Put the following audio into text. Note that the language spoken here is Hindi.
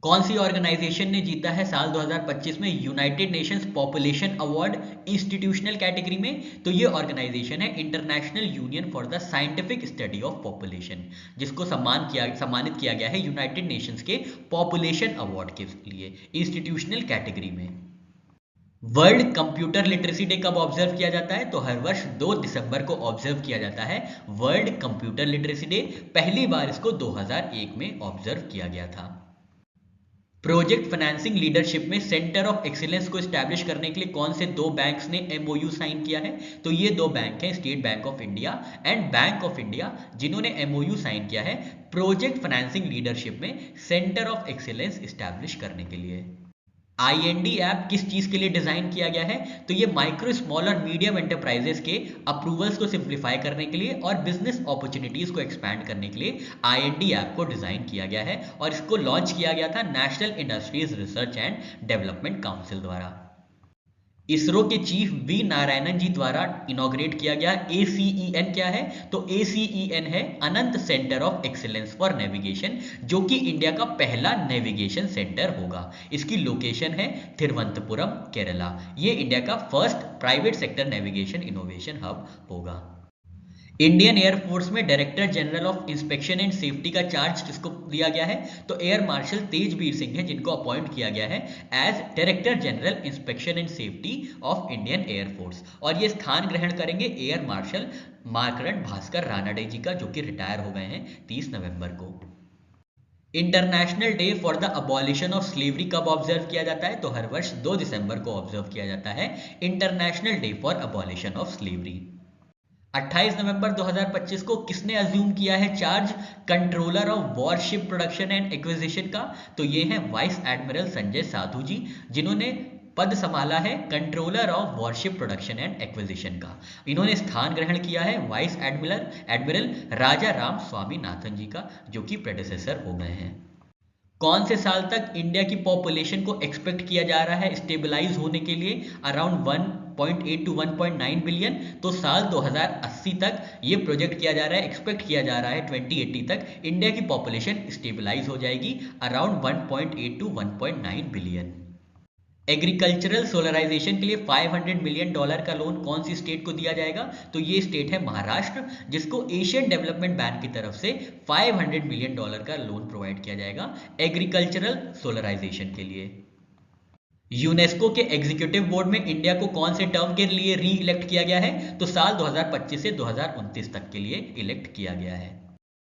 कौन सी ऑर्गेनाइजेशन ने जीता है साल 2025 में United Nations population award institutional category में? तो ये ऑर्गेनाइजेशन है international union for the scientific study of population, जिसको सम्मानित किया गया है यूनाइटेड नेशंस के पॉपुलेशन अवार्ड के लिए इंस्टीट्यूशनल कैटेगरी में। वर्ल्ड कंप्यूटर लिटरेसी डे कब ऑब्जर्व किया जाता है? तो हर वर्ष 2 दिसंबर को ऑब्जर्व किया जाता है वर्ल्ड कंप्यूटर लिटरेसी डे। पहली बार इसको 2001 में ऑब्जर्व किया गया था। प्रोजेक्ट फाइनेंसिंग लीडरशिप में सेंटर ऑफ एक्सीलेंस को एस्टैब्लिश करने के लिए कौन से दो बैंक्स ने एमओयू साइन किया है? तो ये दो बैंक हैं, state bank of India and bank of India, जिन्होंने एमओयू साइन किया है प्रोजेक्ट फाइनेंसिंग लीडरशिप में सेंटर ऑफ एक्सीलेंस एस्टैब्लिश करने के लिए। IND ऐप किस चीज के लिए डिजाइन किया गया है? तो ये माइक्रो, स्मॉल और मीडियम एंटरप्राइजेस के अप्रूवल्स को सिंप्लीफाई करने के लिए और बिजनेस अपॉर्चुनिटीज को एक्सपैंड करने के लिए IND ऐप को डिजाइन किया गया है और इसको लॉन्च किया गया था national industries research and development council द्वारा। इसरो के चीफ वी नारायणन जी द्वारा इनॉग्रेट किया गया ACEN क्या है? तो ACEN है Ananth centre of excellence for navigation, जो कि इंडिया का पहला नेविगेशन सेंटर होगा। इसकी लोकेशन है तिरुवनंतपुरम, केरला। ये इंडिया का first private sector navigation innovation hub होगा। इंडियन एयरफोर्स में director general of inspection and safety का चार्ज किसको दिया गया है? तो एयर मार्शल तेजबीर सिंह है, जिनको अपॉइंट किया गया है as director general inspection and safety of Indian air force. और ये स्थान ग्रहण करेंगे एयर मार्शल मार्करंड भास्कर रानाडे जी का, जो कि रिटायर हो गए हैं 30 नवंबर को। International day for the abolition of slavery कब ऑब्जर्व किया जाता है? तो हर वर्ष 2 दिसंबर को ऑब्जर्व किया जाता है international day for abolition of slavery. 28 नवंबर 2025 को किसने अज्यूम किया है charge controller of worship production and acquisition का? तो ये हैं वाइस एडमिरल संजय साधु जी, जिन्होंने पद संभाला है controller of worship production and acquisition का। इन्होंने स्थान ग्रहण किया है वाइस एडमिरल राजा राम स्वामीनाथन जी का, जो कि प्रेडेसेसर हो गए हैं। कौन से साल तक इंडिया की पॉपुलेशन को एक्सपेक्ट किया जा रहा है स्टेबलाइज होने के लिए अराउंड 1.8 to 1.9 बिलियन? तो साल 2080 तक ये प्रोजेक्ट किया जा रहा है, एक्सपेक्ट किया जा रहा है 2080 तक इंडिया की पॉपुलेशन स्टेबलाइज हो जाएगी around 1.8 to 1.9 billion. Agricultural solarisation के लिए $500 मिलियन का लोन कौन सी स्टेट को दिया जाएगा? तो ये स्टेट है महाराष्ट्र, जिसको एशियन डेवलपमेंट बैंक की तरफ से $500 मिलियन का लोन प्रोवाइड किया जाएगा एग्रीकल्चरल सोलराइजेशन के लिए। यूनेस्को के एग्जीक्यूटिव बोर्ड में इंडिया को कौन से टर्म के लिए री इलेक्ट किया गया है? तो साल 2025 से 2029 तक के लिए इलेक्ट किया गया है।